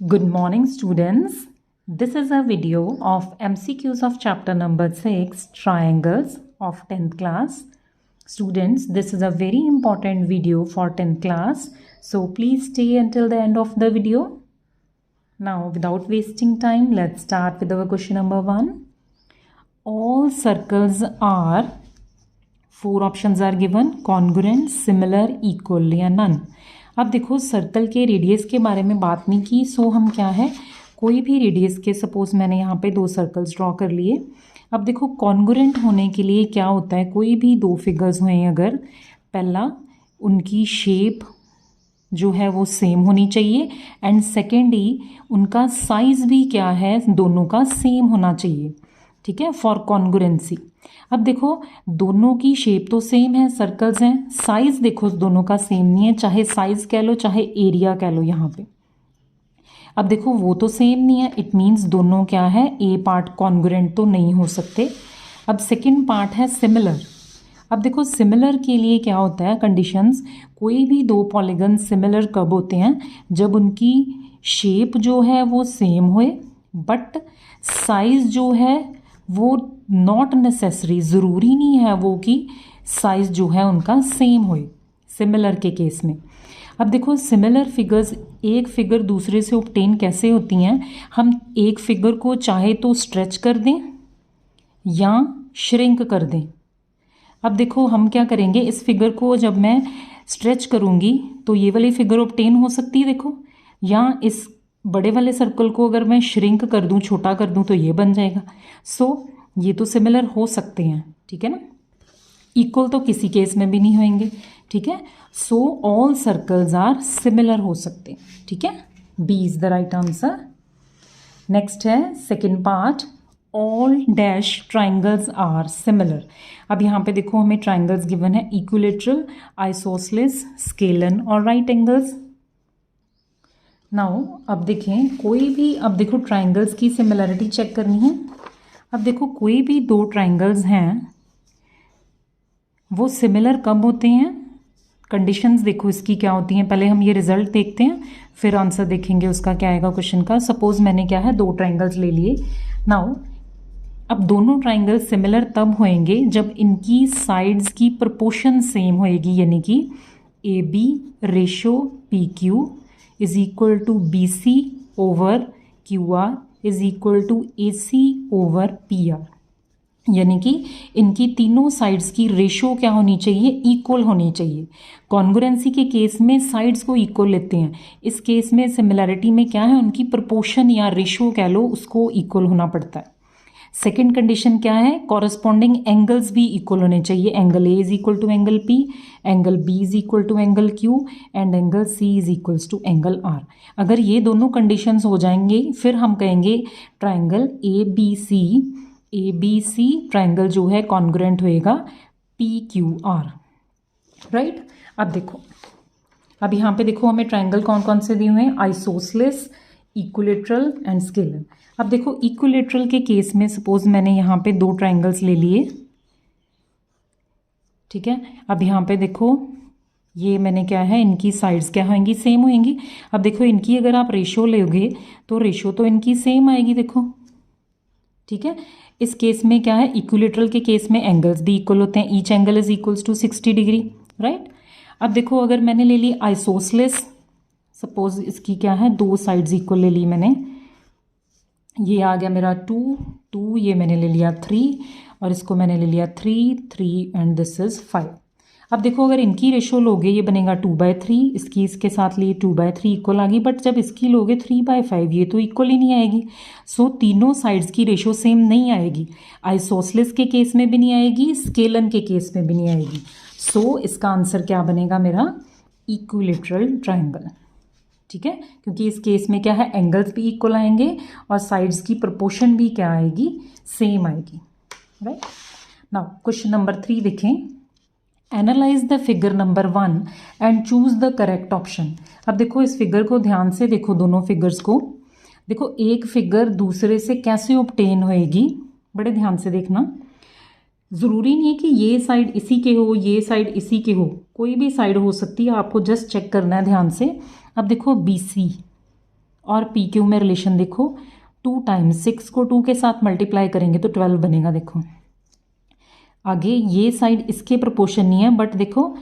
Good morning, students. This is a video of MCQs of chapter number 6, Triangles of 10th class. Students, this is a very important video for 10th class. So please stay until the end of the video. Now, without wasting time, let's start with our question number 1. All circles are, 4 options are given, congruent, similar, equal या none. अब देखो circle के radius के बारे में बात नहीं की, सो हम क्या है कोई भी रेडियस के, सपोज मैंने यहाँ पे 2 सर्कल्स ड्रॉ कर लिए. अब देखो कॉन्ग्रुएंट होने के लिए क्या होता है, कोई भी 2 फिगर्स हुए अगर, पहला उनकी शेप जो है वो सेम होनी चाहिए एंड सेकेंडली उनका साइज़ भी क्या है दोनों का सेम होना चाहिए. ठीक है, फॉर कॉन्ग्रुएंसी. अब देखो दोनों की शेप तो सेम है, सर्कल्स हैं, साइज़ देखो दोनों का सेम नहीं है, चाहे साइज़ कह लो चाहे एरिया कह लो यहाँ पे. अब देखो वो तो सेम नहीं है, इट मीन्स दोनों क्या है, ए पार्ट कॉन्ग्रुएंट तो नहीं हो सकते. अब सेकंड पार्ट है सिमिलर. अब देखो सिमिलर के लिए क्या होता है कंडीशंस, कोई भी 2 पॉलीगन सिमिलर कब होते हैं, जब उनकी शेप जो है वो सेम होए बट साइज़ जो है वो नॉट नेसेसरी, ज़रूरी नहीं है वो कि साइज़ जो है उनका सेम होए सिमिलर के केस में. अब देखो सिमिलर फिगर्स, एक फिगर दूसरे से ऑब्टेन कैसे होती हैं, हम एक फिगर को चाहे तो स्ट्रेच कर दें या श्रिंक कर दें. अब देखो हम क्या करेंगे, इस फिगर को जब मैं स्ट्रेच करूँगी तो ये वाली फिगर ऑब्टेन हो सकती है देखो, या इस बड़े वाले सर्कल को अगर मैं श्रिंक कर दूं, छोटा कर दूं तो ये बन जाएगा. सो ये तो सिमिलर हो सकते हैं, ठीक है ना. इक्वल तो किसी केस में भी नहीं होंगे, ठीक है. So all circles are similar हो सकते हैं, ठीक है. B is the right answer. Next है second part, all dash triangles are similar. अब यहाँ पे देखो हमें ट्राइंगल्स गिवन है, इक्विलेटरल, आइसोसेलेस, स्केलन और राइट एंगल्स. नाउ अब देखें कोई भी, अब देखो ट्राइंगल्स की सिमिलरिटी चेक करनी है. अब देखो कोई भी 2 ट्राइंगल्स हैं वो सिमिलर कब होते हैं, कंडीशंस देखो इसकी क्या होती हैं. पहले हम ये रिजल्ट देखते हैं फिर आंसर देखेंगे उसका क्या आएगा क्वेश्चन का. सपोज मैंने क्या है 2 ट्राइंगल्स ले लिए. नाउ अब दोनों ट्राइंगल्स सिमिलर तब होंगे जब इनकी साइड्स की प्रोपोर्शन सेम होएगी, यानी कि A B ratio P Q is equal to B C over Q R is equal to A C over P R. यानी कि इनकी तीनों साइड्स की रेशो क्या होनी चाहिए, इक्वल होनी चाहिए. कॉन्ग्रुएंसी के केस में साइड्स को इक्वल लेते हैं, इस केस में सिमिलैरिटी में क्या है, उनकी प्रोपोर्शन या रेशो कह लो उसको इक्वल होना पड़ता है. सेकेंड कंडीशन क्या है, कॉरस्पॉन्डिंग एंगल्स भी इक्वल होने चाहिए. Angle A is equal to angle P, angle B is equal to angle Q and angle C is equals to angle R. अगर ये दोनों कंडीशंस हो जाएंगे फिर हम कहेंगे triangle A B C triangle जो है कॉन्ग्रुएंट होएगा पी क्यू आर. राइट. अब देखो, अब यहाँ पे देखो हमें ट्राइंगल कौन कौन से दिए हुए हैं, आइसोसेलेस, इक्विलेटरल एंड स्केलन. अब देखो इक्विलेटरल के केस में सपोज मैंने यहाँ पे 2 ट्राइंगल्स ले लिए, ठीक है. अब यहाँ पे देखो ये मैंने क्या है, इनकी साइड्स क्या होंगी, सेम होंगी. अब देखो इनकी अगर आप रेशो लोगे तो रेशो तो इनकी सेम आएगी देखो, ठीक है. इस केस में क्या है, इक्विलेटरल के केस में एंगल्स भी इक्वल होते हैं, each angle is equals to 60 degree. Right. अब देखो अगर मैंने ले ली आइसोसेलेस, सपोज इसकी क्या है 2 साइड्स इक्वल ले ली मैंने, ये आ गया मेरा 2, ये मैंने ले लिया 3 और इसको मैंने ले लिया 3 एंड दिस इज 5. अब देखो अगर इनकी रेशो लोगे ये बनेगा 2/3, इसकी इसके साथ लिए 2/3 इक्वल आ गई, बट जब इसकी लोगे 3/5 ये तो इक्वल ही नहीं आएगी. सो तीनों साइड्स की रेशो सेम नहीं आएगी, आइसोसेलेस के केस में भी नहीं आएगी, स्केलन के केस में भी नहीं आएगी. सो इसका आंसर क्या बनेगा मेरा, इक्विलेटरल ट्राइंगल. ठीक है, क्योंकि इस केस में क्या है, एंगल्स भी इक्वल आएंगे और साइड्स की प्रोपोर्शन भी क्या आएगी, सेम आएगी. राइट. नाउ क्वेश्चन नंबर 3 देखें, analyse the figure number 1 and choose the correct option. अब देखो इस फिगर को ध्यान से देखो, दोनों फिगर्स को देखो, एक फिगर दूसरे से कैसे ऑब्टेन होएगी, बड़े ध्यान से देखना. ज़रूरी नहीं है कि ये साइड इसी के हो, ये साइड इसी के हो, कोई भी साइड हो सकती है, आपको जस्ट चेक करना है ध्यान से. अब देखो BC और पी क्यू में रिलेशन देखो 2 टाइम्स 6 को 2 के साथ मल्टीप्लाई करेंगे तो 12 बनेगा। देखो आगे ये साइड इसके प्रोपोर्शन नहीं है, बट देखो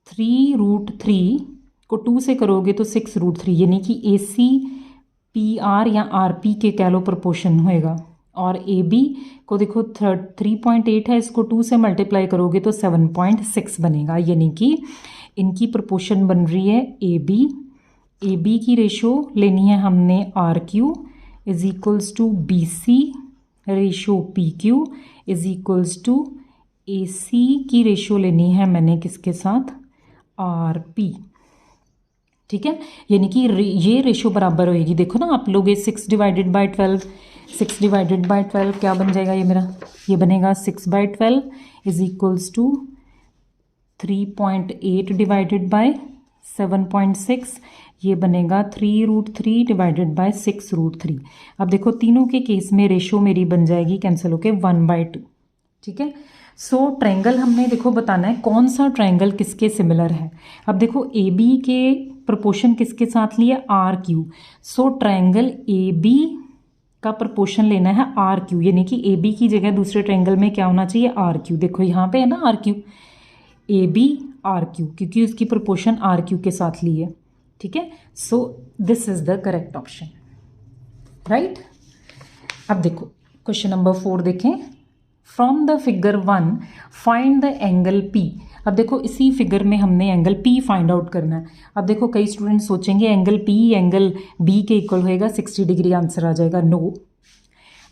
3√3 को 2 से करोगे तो 6√3, यानी कि ए सी पी आर या आर पी के कह लो प्रोपोर्शन होएगा। और ए बी को देखो 3.8 है, इसको 2 से मल्टीप्लाई करोगे तो 7.6 बनेगा, यानी कि इनकी प्रोपोर्शन बन रही है ए बी की रेशो लेनी है हमने R Q is equals to B C ratio P Q is equals to A C की रेशो लेनी है मैंने किसके साथ, आर पी। ठीक है, यानी कि ये रेशो बराबर होएगी। देखो ना आप लोग, ये 6 डिवाइडेड बाई 12, 6 डिवाइडेड बाई 12 क्या बन जाएगा ये मेरा, ये बनेगा 6/12 is equals to 3.8 divided by 7.6, ये बनेगा 3√3 डिवाइडेड बाय 6√3। अब देखो तीनों के केस में रेशो मेरी बन जाएगी कैंसिल होके 1/2। ठीक है, सो ट्रायंगल हमने देखो बताना है कौन सा ट्रायंगल किसके सिमिलर है। अब देखो ए बी के प्रोपोर्शन किसके साथ लिए, R Q. So triangle A B का प्रोपोर्शन लेना है आर क्यू, यानी कि ए बी की जगह दूसरे ट्रायंगल में क्या होना चाहिए, आर क्यू। देखो यहाँ पे है ना R Q, A B R Q, क्योंकि उसकी प्रोपोर्शन आर क्यू के साथ ली है। ठीक है, सो this is the correct option, right. अब देखो क्वेश्चन नंबर 4 देखें, from the figure 1 find the angle P. अब देखो इसी फिगर में हमने एंगल पी फाइंड आउट करना है। अब देखो कई स्टूडेंट सोचेंगे एंगल पी एंगल बी के इक्वल होएगा, 60 डिग्री आंसर आ जाएगा। नो,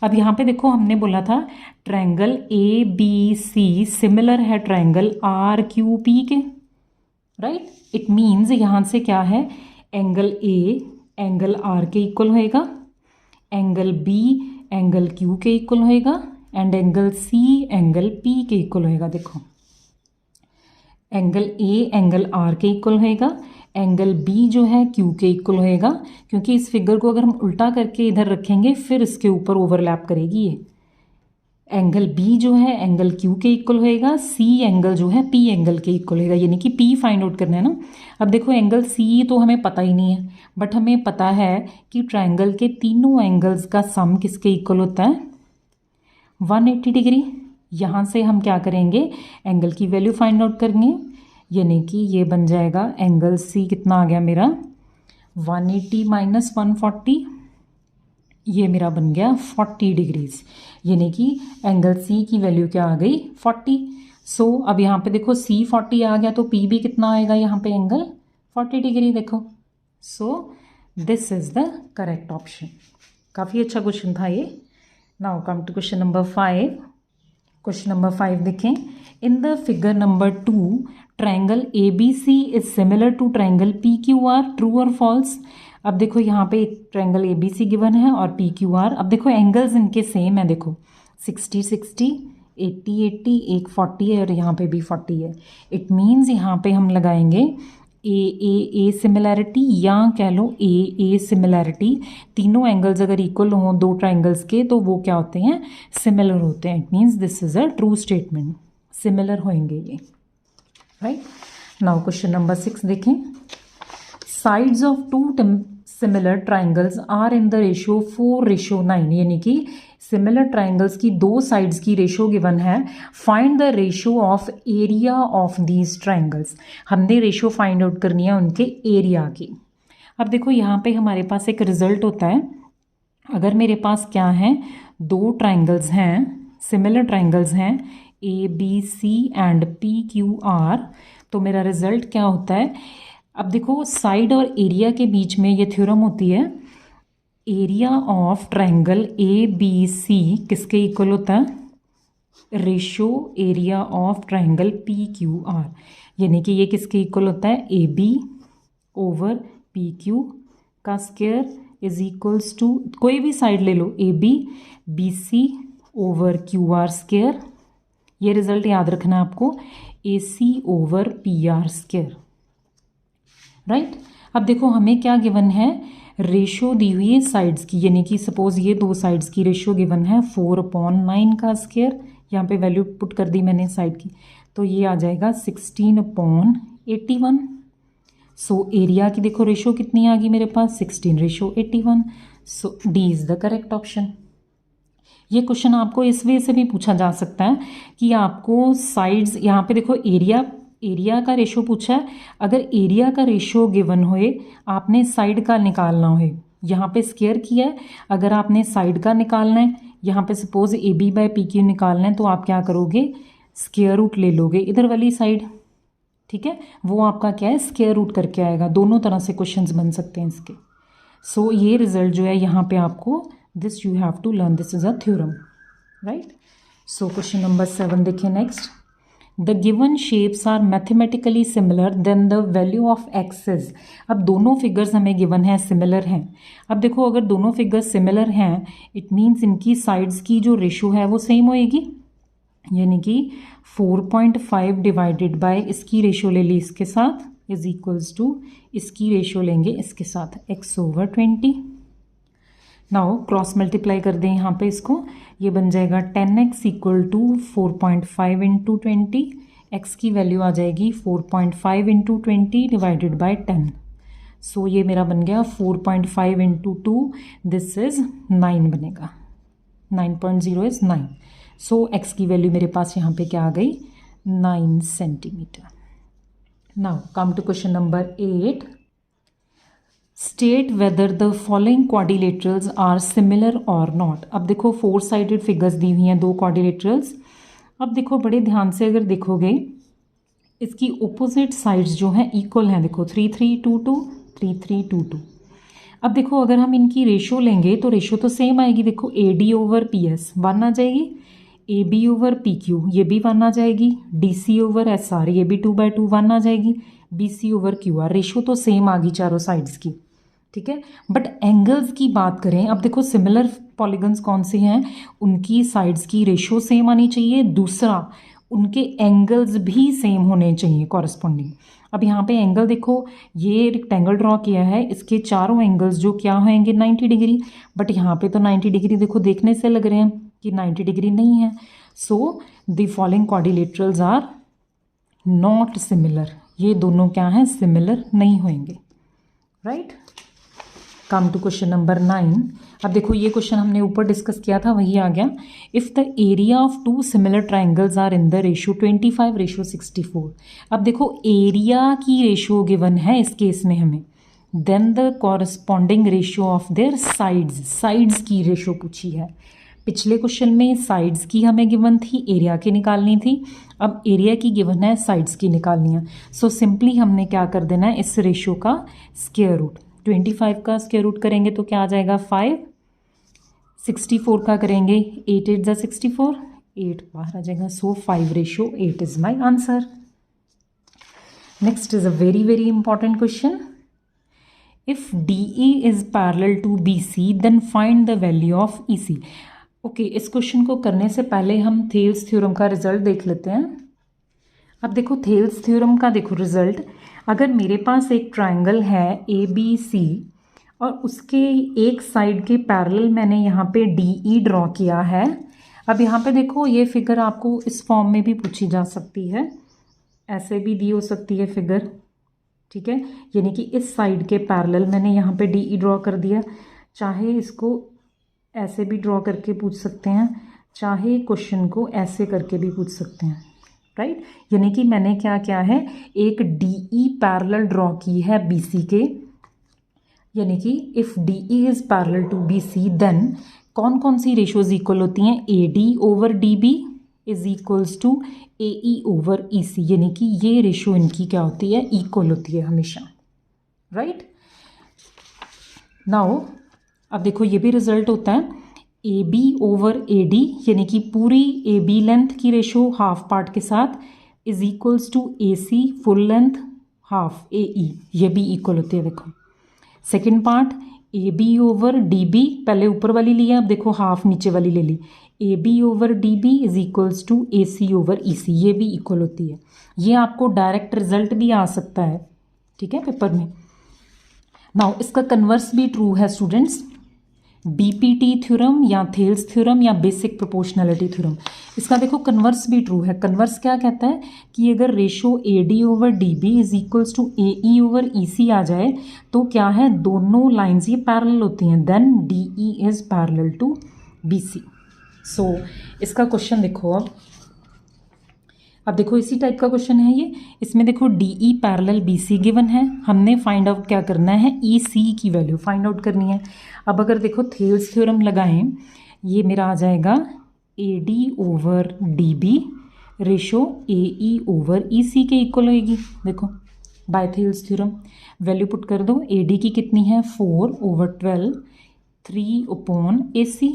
अब यहाँ पे देखो हमने बोला था triangle A B C similar है ट्रायंगल आर क्यू पी के, राइट। इट मीन्स यहाँ से क्या है, एंगल ए एंगल आर के इक्वल होएगा, एंगल बी एंगल क्यू के इक्वल होएगा, and angle C angle P के इक्वल होएगा। देखो एंगल ए एंगल आर के इक्वल होएगा, एंगल बी जो है क्यू के इक्वल होएगा, क्योंकि इस फिगर को अगर हम उल्टा करके इधर रखेंगे फिर इसके ऊपर ओवरलैप करेगी ये। एंगल बी जो है एंगल क्यू के इक्वल होएगा, सी एंगल जो है पी एंगल के इक्वल होएगा, यानी कि पी फाइंड आउट करना है ना। अब देखो एंगल सी तो हमें पता ही नहीं है, बट हमें पता है कि ट्रायंगल के तीनों एंगल्स का सम किसके इक्वल होता है, 180 डिग्री। यहाँ से हम क्या करेंगे, एंगल की वैल्यू फाइंड आउट करेंगे, यानी कि ये बन जाएगा एंगल सी कितना आ गया मेरा 180 माइनस 140, ये मेरा बन गया 40 डिग्रीज, यानी कि एंगल सी की वैल्यू क्या आ गई 40। सो अब यहाँ पे देखो सी 40 आ गया तो पी भी कितना आएगा यहाँ पे एंगल 40 डिग्री। देखो so this is the correct option. काफ़ी अच्छा क्वेश्चन था ये। Now come to question number 5। Question number 5 देखें, in the figure number 2 triangle A B C is similar to triangle P Q R, true और false. अब देखो यहाँ पे एक triangle A B C given है और पी क्यू आर। अब देखो एंगल्स इनके सेम है, देखो 60 60 80 80, एक 40 है और यहाँ पे भी 40 है। इट मीन्स यहाँ पे हम लगाएंगे ए सिमिलैरिटी या कह लो ए सिमिलैरिटी। तीनों एंगल्स अगर इक्वल हों दो ट्रायंगल्स के तो वो क्या होते हैं, सिमिलर होते हैं। It means this is a true statement, similar होंगे ये, राइट। नाउ क्वेश्चन नंबर 6 देखें, sides of two similar triangles are in the ratio 4:9, यानी कि सिमिलर ट्रायंगल्स की दो साइड्स की रेशो गिवन है। Find the ratio of area of these triangles. हमने रेशो फाइंड आउट करनी है उनके एरिया की। अब देखो यहाँ पे हमारे पास एक रिजल्ट होता है, अगर मेरे पास क्या है, दो ट्रायंगल्स हैं, सिमिलर ट्रायंगल्स हैं A B C and P Q R, तो मेरा रिजल्ट क्या होता है। अब देखो साइड और एरिया के बीच में ये थ्योरम होती है, area of triangle A B C किसके इक्वल होता है, ratio area of triangle P Q R, यानी कि ये किसके इक्वल होता है, A B over P Q का स्क्वायर इज इक्वल्स टू, कोई भी साइड ले लो, A B C over Q R square. ये रिजल्ट याद रखना है आपको, A C over P R square, right. अब देखो हमें क्या गिवन है, रेशो दी हुई है साइड्स की, यानी कि सपोज ये दो साइड्स की रेशो गिवन है 4/9 का स्क्वायर, यहाँ पे वैल्यू पुट कर दी मैंने साइड की, तो ये आ जाएगा 16/81। सो एरिया की देखो रेशो कितनी आ गई मेरे पास 16:81। So D is the correct option. ये क्वेश्चन आपको इस वे से भी पूछा जा सकता है कि आपको साइड्स, यहाँ पे देखो एरिया का रेशो पूछा है। अगर एरिया का रेशो गिवन होए, आपने साइड का निकालना होए, यहाँ पे स्क्वायर किया है, अगर आपने साइड का निकालना है, यहाँ पे suppose A B by P Q निकालना है, तो आप क्या करोगे, स्क्वायर रूट ले लोगे इधर वाली साइड, ठीक है। वो आपका क्या है, स्क्वायर रूट करके आएगा। दोनों तरह से क्वेश्चंस बन सकते हैं इसके। सो ये रिजल्ट जो है यहाँ पे आपको, this you have to learn, this is a theorem, right. So question number 7 देखिए next. The given shapes are mathematically similar then the value of x is. अब दोनों फिगर्स हमें गिवन है, सिमिलर हैं। अब देखो अगर दोनों फिगर्स सिमिलर हैं, इट मीन्स इनकी साइड्स की जो रेशो है वो सेम होएगी, यानी कि 4.5 डिवाइडेड बाय इसकी रेशो ले ली इसके साथ इज इक्वल्स टू इसकी रेशो लेंगे इसके साथ x/20। नाउ क्रॉस मल्टीप्लाई कर दें यहाँ पे इसको, ये बन जाएगा 10x equal to 4.5 into 20। x की वैल्यू आ जाएगी 4.5 इंटू 20 डिवाइडेड बाई 10। सो ये मेरा बन गया 4.5 इंटू 2, दिस इज 9 बनेगा, 9.0 इज 9। सो x की वैल्यू मेरे पास यहाँ पे क्या आ गई, 9 centimetre. Now come to question number 8। State whether the following quadrilaterals are similar or not. अब देखो 4 साइडेड फिगर्स दी हुई हैं, 2 क्वाड्रिलेटरल्स। अब देखो बड़े ध्यान से अगर देखोगे, इसकी ओपोजिट साइड्स जो हैं इक्वल हैं। देखो 3-3-2-2, 3-3-2-2। अब देखो अगर हम इनकी रेशो लेंगे तो रेशो तो सेम आएगी। देखो AD/PS 1 आ जाएगी, AB/PQ ये भी 1 आ जाएगी, DC/SR ये भी 2/2 1 आ जाएगी, BC/QR रेशो तो सेम आ गई चारों साइड्स की, ठीक है। बट एंगल्स की बात करें, अब देखो सिमिलर पॉलीगन्स कौन से हैं, उनकी साइड्स की रेशो सेम आनी चाहिए। दूसरा, उनके एंगल्स भी सेम होने चाहिए कॉरस्पॉन्डिंग। अब यहाँ पे एंगल देखो, ये रेक्टेंगल ड्रॉ किया है, इसके चारों एंगल्स जो क्या होंगे 90 डिग्री। बट यहाँ पे तो 90 डिग्री देखो देखने से लग रहे हैं कि 90 डिग्री नहीं है। So the following quadrilaterals are not similar. ये दोनों क्या हैं, सिमिलर नहीं होंगे, right. Come to question number 9। अब देखो ये क्वेश्चन हमने ऊपर डिस्कस किया था, वही आ गया। If the area of 2 similar triangles are in the ratio 25:64। अब देखो एरिया की रेशो गिवन है इस केस में हमें, then the corresponding ratio of their sides की रेशो पूछी है। पिछले क्वेश्चन में साइड्स की हमें गिवन थी, एरिया की निकालनी थी। अब एरिया की गिवन है, साइड्स की निकालनी है। सो सिंपली हमने क्या कर देना है, इस रेशो का स्क्वायर रूट, 25 का स्क्वायर रूट करेंगे तो क्या आ जाएगा 5, 64 का करेंगे 8×8=64, 8 बाहर आ जाएगा। So 5:8 is my answer. Next is a very very important question. If DE is parallel to BC then find the value of EC। Okay, इस क्वेश्चन को करने से पहले हम थेल्स थ्योरम का रिजल्ट देख लेते हैं। अब देखो थेल्स थ्योरम का देखो रिजल्ट, अगर मेरे पास एक ट्रायंगल है ABC और उसके एक साइड के पैरेलल मैंने यहाँ पे DE ड्रॉ किया है। अब यहाँ पे देखो ये फिगर आपको इस फॉर्म में भी पूछी जा सकती है, ऐसे भी दी हो सकती है फिगर, ठीक है। यानी कि इस साइड के पैरेलल मैंने यहाँ पे DE ड्रॉ कर दिया, चाहे इसको ऐसे भी ड्रॉ करके पूछ सकते हैं, चाहे क्वेश्चन को ऐसे करके भी पूछ सकते हैं, राइट। यानी कि मैंने क्या किया है, एक DE पैरेलल ड्रॉ की है BC के, यानी कि if DE is parallel to BC then कौन कौन सी रेशोज इक्वल होती हैं, AD/DB is equals to AE/EC, यानी कि ये रेशो इनकी क्या होती है, इक्वल होती है हमेशा, राइट। नाउ अब देखो ये भी रिजल्ट होता है AB/AD, यानी कि पूरी AB लेंथ की रेशो हाफ पार्ट के साथ is equals to AC full length half AE, ये भी इक्वल होती है। देखो सेकेंड पार्ट AB/DB, पहले ऊपर वाली लिया, अब देखो हाफ नीचे वाली ले ली, AB/DB is equals to AC/EC, ये भी इक्वल होती है। ये आपको डायरेक्ट रिजल्ट भी आ सकता है, ठीक है, पेपर में। नाउ इसका कन्वर्स भी ट्रू है स्टूडेंट्स, BPT थ्योरम या थेल्स थ्योरम या बेसिक प्रोपोर्शनैलिटी थ्योरम। इसका देखो कन्वर्स भी ट्रू है। कन्वर्स क्या कहता है कि अगर ratio AD over DB is equals to AE over EC आ जाए तो क्या है, दोनों लाइंस ये पैरेलल होती हैं, then DE is parallel to BC। So इसका क्वेश्चन देखो, अब देखो इसी टाइप का क्वेश्चन है ये। इसमें देखो DE पैरेलल BC गिवन है, हमने फाइंड आउट क्या करना है, EC की वैल्यू फाइंड आउट करनी है। अब अगर देखो थेल्स थ्योरम लगाएं, ये मेरा आ जाएगा AD over DB ratio AE over EC के इक्वल होएगी। देखो by Thales theorem value put कर दो, AD की कितनी है 4 ओवर 12 3 अपॉन AC।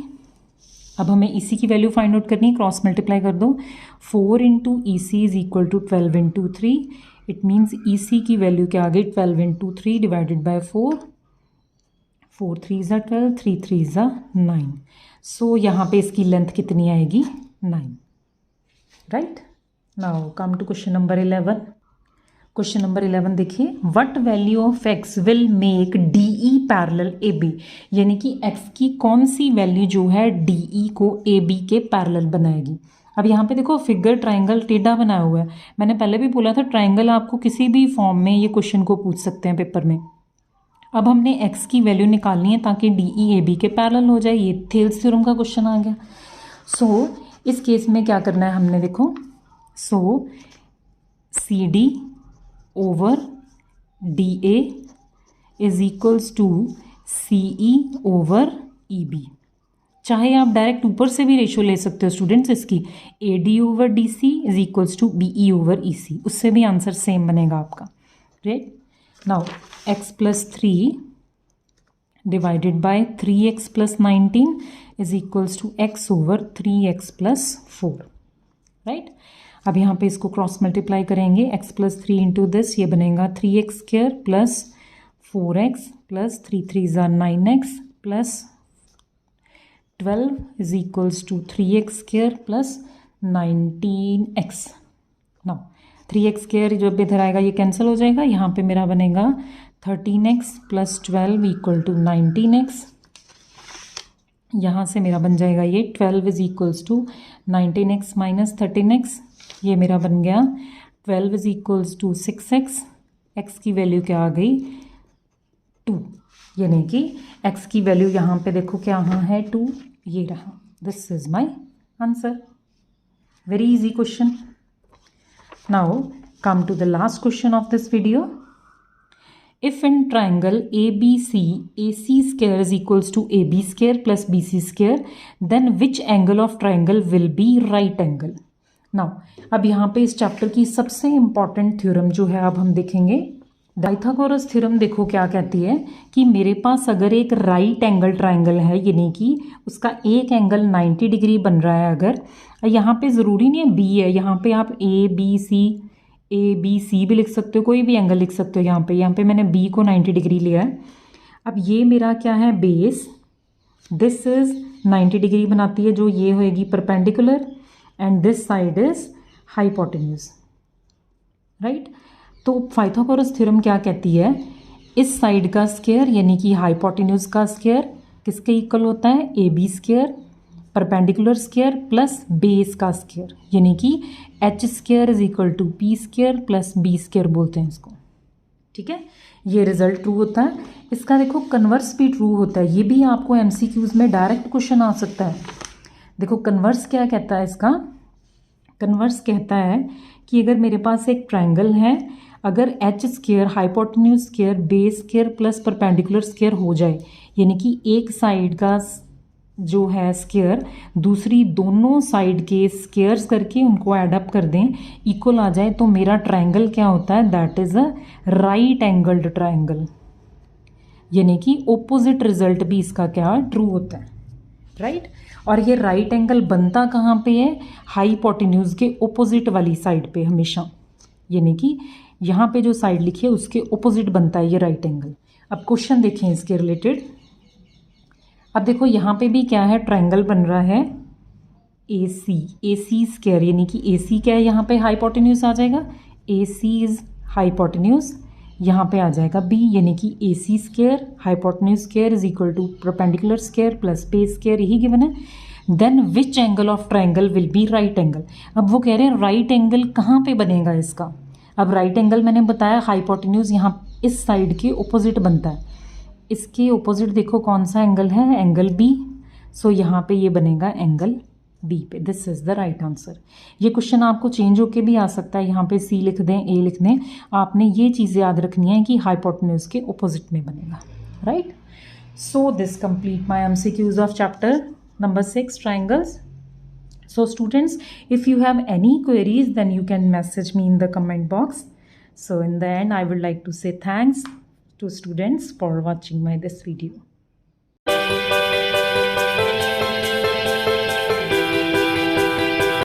अब हमें EC की वैल्यू फाइंड आउट करनी है, क्रॉस मल्टीप्लाई कर दो, 4 into EC is equal to 12 into 3। It means EC की वैल्यू क्या आ गई, 12 इंटू 3 डिवाइडेड बाय 4, 4 3 ज़ा 12, 3 3 ज़ा 9। सो यहाँ पे इसकी लेंथ कितनी आएगी, 9। Right, now come to question number 11। Question number 11 देखिए, what value of x will make DE parallel AB, यानी कि x की कौन सी वैल्यू जो है DE को AB के पैरेलल बनाएगी। अब यहाँ पे देखो फिगर ट्राइंगल टेढ़ा बनाया हुआ है। मैंने पहले भी बोला था ट्राइंगल आपको किसी भी फॉर्म में ये क्वेश्चन को पूछ सकते हैं पेपर में। अब हमने x की वैल्यू निकालनी है ताकि DE AB के पैरेलल हो जाए। ये थेल्स थ्योरम का क्वेश्चन आ गया। सो इस केस में क्या करना है हमने, देखो so CD over DA is equals to CE over EB। चाहे आप डायरेक्ट ऊपर से भी रेशो ले सकते हो स्टूडेंट्स इसकी, AD over DC is equals to BE over EC, उससे भी आंसर सेम बनेगा आपका। Right, now x plus 3 divided by 3x plus 19 is equals to x over 3x plus 4। Right, अब यहाँ पे इसको क्रॉस मल्टीप्लाई करेंगे, x प्लस 3 इंटू दिस, ये बनेगा 3x square plus 4x plus 3 3 ज़ा 9x plus 12 is equals to 3x square plus 19x। Now 3x square जब इधर आएगा ये कैंसिल हो जाएगा, यहाँ पे मेरा बनेगा 13x plus 12 equal to 19x। यहाँ से मेरा बन जाएगा ये 12 is equals to 19x minus 13x, ये मेरा बन गया 12 is equals to 6x। x की वैल्यू क्या आ गई, 2, यानी कि x की वैल्यू यहाँ पे देखो क्या है 2, ये रहा। This is my answer. Very easy question. Now come to the last question of this video. If in triangle ABC, AC square is equals to AB square plus BC square, then which angle of triangle will be right angle? Now, अब यहाँ पे इस chapter की सबसे important theorem जो है अब हम देखेंगे, पाइथागोरस थ्योरम। देखो क्या कहती है कि मेरे पास अगर एक राइट एंगल ट्राइंगल है, यानी कि उसका एक एंगल 90 डिग्री बन रहा है, अगर यहाँ पे ज़रूरी नहीं है B है, यहाँ पे आप ABC भी लिख सकते हो, कोई भी एंगल लिख सकते हो। यहाँ पे मैंने B को 90 डिग्री लिया है। अब ये मेरा क्या है, बेस, दिस इज 90 डिग्री बनाती है, जो ये होएगी perpendicular, and this side is hypotenuse. Right, तो पाइथागोरस थ्योरम क्या कहती है, इस साइड का स्क्वायर यानी कि हाइपोटेन्यूज का स्क्वायर किसके इक्वल होता है, AB square perpendicular square plus base का स्क्वायर, यानी कि H square is equal to P square plus B square बोलते हैं इसको। ठीक है, ये रिजल्ट ट्रू होता है। इसका देखो कन्वर्स भी ट्रू होता है, ये भी आपको MCQs में डायरेक्ट क्वेश्चन आ सकता है। देखो कन्वर्स क्या कहता है इसका, कन्वर्स कहता है कि अगर मेरे पास एक ट्राइंगल है, अगर H square hypotenuse square base square plus perpendicular square हो जाए, यानी कि एक साइड का जो है स्क्वायर दूसरी दोनों साइड के स्क्वायर्स करके उनको ऐड अप कर दें, इक्वल आ जाए, तो मेरा ट्राइंगल क्या होता है, that is a right angled triangle, यानी कि ओपोजिट रिजल्ट भी इसका क्या ट्रू होता है। राइट, और ये राइट एंगल बनता कहाँ पे है, हाइपोटेन्यूज के ओपोजिट वाली साइड पे हमेशा, यानी कि यहाँ पे जो साइड लिखी है उसके ओपोजिट बनता है ये राइट एंगल। अब क्वेश्चन देखें इसके रिलेटेड। अब देखो यहाँ पे भी क्या है, ट्राइंगल बन रहा है AC स्क्वायर, यानी कि AC क्या है, यहाँ पे हाइपोटेन्यूज आ जाएगा, AC इज हाइपोटेन्यूज, यहाँ पे आ जाएगा बी, यानी कि A C square hypotenuse square is equal to perpendicular square plus base square, यही गिवन है। Then which angle of triangle will be right angle. अब वो कह रहे हैं राइट एंगल कहाँ पे बनेगा इसका। अब राइट एंगल मैंने बताया हाइपोटेन्यूज यहाँ इस साइड के ओपोजिट बनता है, इसके ओपोजिट देखो कौन सा एंगल है, एंगल बी। सो यहाँ पे ये बनेगा एंगल बी पे। This is the right answer. ये क्वेश्चन आपको चेंज होके भी आ सकता है, यहाँ पे सी लिख दें, ए लिख दें, आपने ये चीज़ याद रखनी है कि हाइपोटेन्यूज के ओपोजिट में बनेगा, right. So this complete my MCQs of chapter number 6 triangles. So students, if you have any queries then you can message me in the comment box. So in the end I would like to say thanks to students for watching my this video.